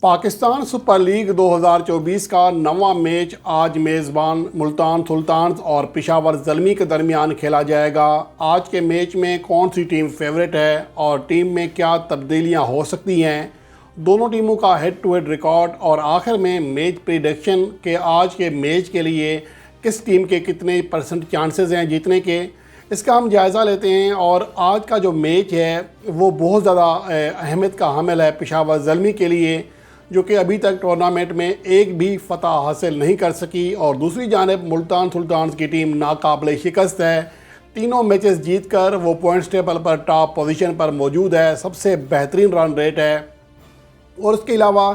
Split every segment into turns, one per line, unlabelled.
Pakistan super league 2024 का नवा match आज मेज़बान मुल्तान सुल्तान्स और पेशावर ज़ल्मी के दरमियान खेला जाएगा। आज के मैच में कौन सी टीम फेवरेट है और टीम में क्या तब्दीलियां हो सकती हैं, दोनों टीमों का हेड टू हेड रिकॉर्ड और आखिर में मैच प्रेडिक्शन के आज के मैच के लिए किस टीम के कितने % चांसेस हैं जीतने के, इसका हम जायज़ा लेते हैं। और आज का जो मैच है वो बहुत ज़्यादा अहमियत का हामिल है पेशावर ज़ल्मी के लिए, जो कि अभी तक टूर्नामेंट में एक भी फतह हासिल नहीं कर सकी। और दूसरी जानिब मुल्तान सुल्तान्स की टीम नाकाबिल शिकस्त है। तीनों मैचेस जीतकर वो पॉइंट्स टेबल पर टॉप पोजीशन पर मौजूद है, सबसे बेहतरीन रन रेट है। और उसके अलावा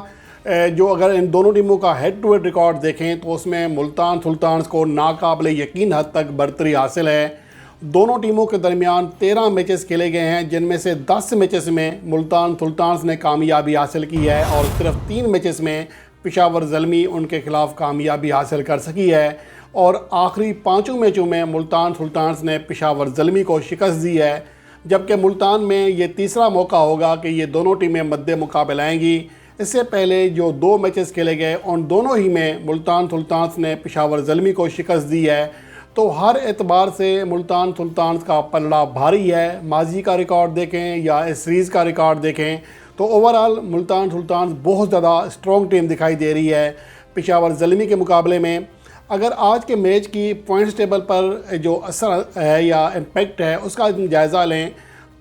जो अगर इन दोनों टीमों का हेड टू हेड रिकॉर्ड देखें तो उसमें मुल्तान सुल्तान्स को नाकाबिल यकीन हद तक बढ़तरी हासिल है। दोनों टीमों के दरमियान 13 मैचेस खेले गए हैं, जिनमें से 10 मैचेस में मुल्तान सुल्तान्स ने कामयाबी हासिल की है और सिर्फ 3 मैचेस में पेशावर ज़ल्मी उनके खिलाफ कामयाबी हासिल कर सकी है। और आखिरी 5 मैचों में मुल्तान सुल्तान्स ने पेशावर ज़ल्मी को शिकस्त दी है, जबकि मुल्तान में ये तीसरा मौका होगा कि ये दोनों टीमें मद्दे मुकाबले आएंगी। इससे पहले जो 2 मैचेस खेले गए उन दोनों ही में मुल्तान सुल्तान्स ने पेशावर ज़ल्मी को शिकस्त दी है। तो हर एतबार से मुल्तान सुल्तान्स का पलड़ा भारी है। माजी का रिकॉर्ड देखें या इस सीरीज़ का रिकॉर्ड देखें तो ओवरऑल मुल्तान सुल्तान्स बहुत ज़्यादा स्ट्रॉन्ग टीम दिखाई दे रही है पेशावर ज़ल्मी के मुकाबले में। अगर आज के मैच की पॉइंट्स टेबल पर जो असर है या इम्पैक्ट है उसका जायज़ा लें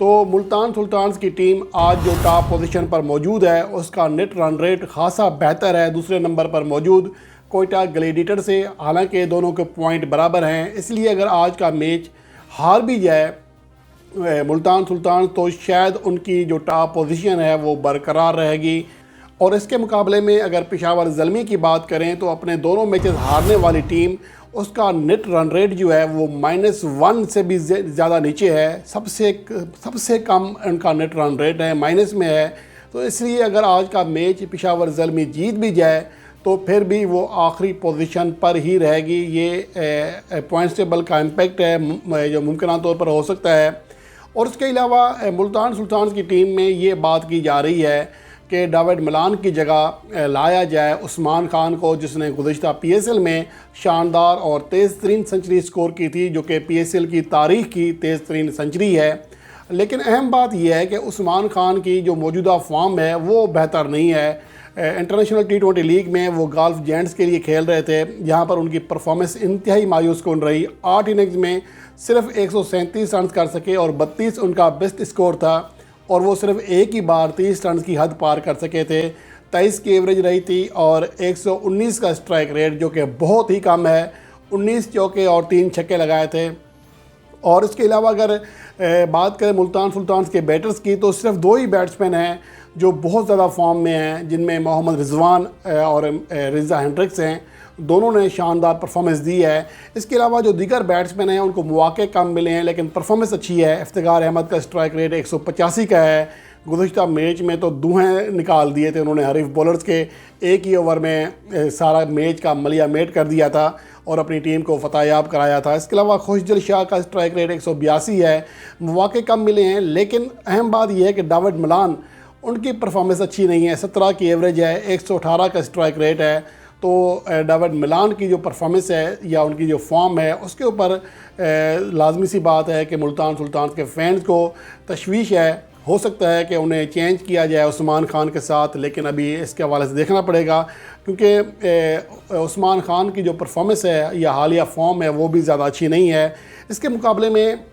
तो मुल्तान सुल्तान्स की टीम आज जो टॉप पोजीशन पर मौजूद है उसका नेट रन रेट खासा बेहतर है। दूसरे नंबर पर मौजूद कोयटा ग्लेडिएटर से, हालांकि दोनों के पॉइंट बराबर हैं। इसलिए अगर आज का मैच हार भी जाए मुल्तान सुल्तान तो शायद उनकी जो टॉप पोजीशन है वो बरकरार रहेगी। और इसके मुकाबले में अगर पेशावर ज़ल्मी की बात करें तो अपने दोनों मैचेस हारने वाली टीम उसका नेट रन रेट जो है वो -1 से भी ज़्यादा नीचे है। सबसे कम उनका नेट रन रेट है, माइनस में है। तो इसलिए अगर आज का मैच पेशावर ज़ल्मी जीत भी जाए तो फिर भी वो आखिरी पोजीशन पर ही रहेगी। ये पॉइंट्स टेबल का इम्पैक्ट है जो मुमकिन तौर पर हो सकता है। और उसके अलावा मुल्तान सुल्तान्स की टीम में ये बात की जा रही है कि डेविड मिलान की जगह लाया जाए उस्मान खान को, जिसने गुज़िश्ता PSL में शानदार और तेज़ तरीन सेंचुरी स्कोर की थी, जो कि PSL की तारीख़ की तेज़ तरीन सेंचुरी है। लेकिन अहम बात यह है कि उस्मान खान की जो मौजूदा फॉर्म है वो बेहतर नहीं है। इंटरनेशनल T20 लीग में वो गल्फ जेंट्स के लिए खेल रहे थे, जहां पर उनकी परफॉर्मेंस इंतहाई मायूस कौन रही। 8 इनिंग्स में सिर्फ 137 रन कर सके और 32 उनका बेस्ट स्कोर था। और वो सिर्फ एक ही बार 30 रन की हद पार कर सके थे। 23 की एवरेज रही थी और 119 का स्ट्राइक रेट, जो कि बहुत ही कम है। 19 चौके और 3 छक्के लगाए थे। और इसके अलावा अगर बात करें मुल्तान सुल्तान्स के बैटर्स की तो सिर्फ 2 ही बैट्समैन हैं जो बहुत ज़्यादा फॉर्म में हैं, जिनमें मोहम्मद रिजवान और रिजा हेंड्रिक्स हैं। दोनों ने शानदार परफॉर्मेंस दी है। इसके अलावा जो दीगर बैट्समैन हैं उनको मौके कम मिले हैं, लेकिन परफॉर्मेंस अच्छी है। इफ्तिखार अहमद का स्ट्राइक रेट 185 का है। गुज़िश्ता मैच में तो दूहें निकाल दिए थे उन्होंने हरीफ बॉलर्स के। एक ही ओवर में सारा मैच का मलिया मेट कर दिया था और अपनी टीम को फतहयाब कराया था। इसके अलावा खुशदिल शाह का स्ट्राइक रेट 182 है। मौके कम मिले हैं, लेकिन अहम बात यह है कि डेविड मिलान उनकी परफॉर्मेंस अच्छी नहीं है। 17 की एवरेज है, 118 का स्ट्राइक रेट है। तो डेविड मिलान की जो परफॉर्मेंस है या उनकी जो फॉर्म है उसके ऊपर लाजमी सी बात है कि मुल्तान सुल्तान के फैंस को तशवीश है। हो सकता है कि उन्हें चेंज किया जाए उस्मान खान के साथ, लेकिन अभी इसके हवाले से देखना पड़ेगा, क्योंकि उस्मान खान की जो परफॉर्मेंस है या हालिया फॉर्म है वो भी ज़्यादा अच्छी नहीं है। इसके मुकाबले में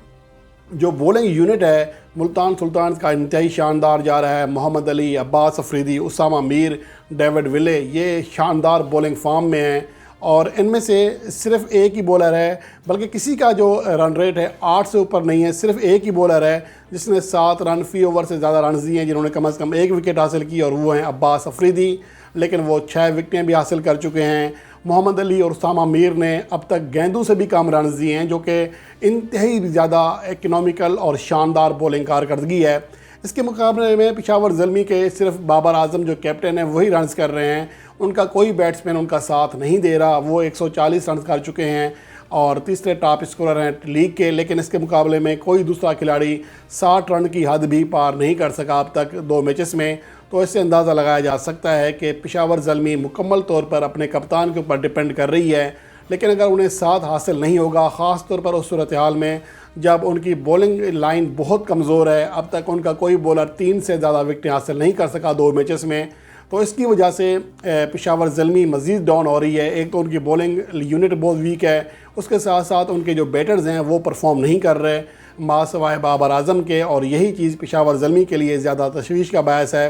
जो बॉलिंग यूनिट है मुल्तान सुल्तान का इंतहाई शानदार जा रहा है। मोहम्मद अली, अब्बास अफरीदी, उसामा मीर, डेविड विले, ये शानदार बॉलिंग फॉर्म में हैं। और इनमें से सिर्फ एक ही बॉलर है, बल्कि किसी का जो रन रेट है 8 से ऊपर नहीं है। सिर्फ एक ही बॉलर है जिसने 7 रन फी ओवर से ज़्यादा रन दिए हैं, जिन्होंने कम से कम 1 विकेट हासिल की, और वो हैं अब्बास अफरीदी। लेकिन वो 6 विकेटें भी हासिल कर चुके हैं। मोहम्मद अली और उसामा मीर ने अब तक गेंदों से भी कम रन दिए हैं, जो कि इंतहाई ज़्यादा इकनॉमिकल और शानदार बॉलिंग कारकर्दगी है। इसके मुकाबले में पेशावर ज़ल्मी के सिर्फ बाबर आजम जो कैप्टन है वही रन्स कर रहे हैं। उनका कोई बैट्समैन उनका साथ नहीं दे रहा। वो 140 रन कर चुके हैं और तीसरे टॉप स्कोरर हैं लीग के, लेकिन इसके मुकाबले में कोई दूसरा खिलाड़ी 60 रन की हद भी पार नहीं कर सका अब तक 2 मैचेस में। तो इससे अंदाज़ा लगाया जा सकता है कि पेशावर ज़ल्मी मुकम्मल तौर पर अपने कप्तान के ऊपर डिपेंड कर रही है। लेकिन अगर उन्हें साथ हासिल नहीं होगा, ख़ास तौर पर उस सूरत हाल में जब उनकी बॉलिंग लाइन बहुत कमज़ोर है, अब तक उनका कोई बॉलर 3 से ज़्यादा विकेटें हासिल नहीं कर सका 2 मैचेस में, तो इसकी वजह से पेशावर ज़ल्मी मज़ीद डाउन हो रही है। एक तो उनकी बॉलिंग यूनिट बहुत वीक है, उसके साथ साथ उनके जो बैटर्स हैं वो परफॉर्म नहीं कर रहे मासवाए बाबर आज़म के, और यही चीज़ पेशावर ज़ल्मी के लिए ज़्यादा तशवीश का बायस है।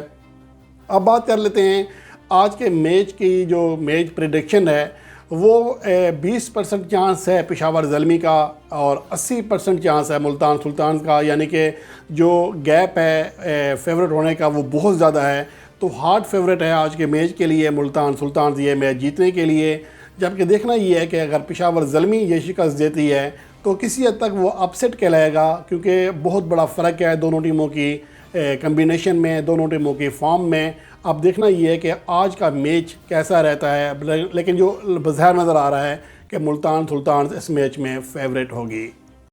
अब बात कर लेते हैं आज के मैच की। जो मैच प्रेडिक्शन है वो 20% चांस है पेशावर ज़ल्मी का और 80% चांस है मुल्तान सुल्तान का, यानी कि जो गैप है फेवरेट होने का वो बहुत ज़्यादा है। तो हार्ड फेवरेट है आज के मैच के लिए मुल्तान सुल्तान ये मैच जीतने के लिए। जबकि देखना ये है कि अगर पेशावर ज़ल्मी ये शिकस्त देती है तो किसी हद तक वो अपसेट कहलाएगा, क्योंकि बहुत बड़ा फ़र्क है दोनों टीमों की कम्बिनेशन में, दोनों टीमों की फॉर्म में। अब देखना ये है कि आज का मैच कैसा रहता है, लेकिन जो बज़ाहिर नज़र आ रहा है कि मुल्तान सुल्तान इस मैच में फेवरेट होगी।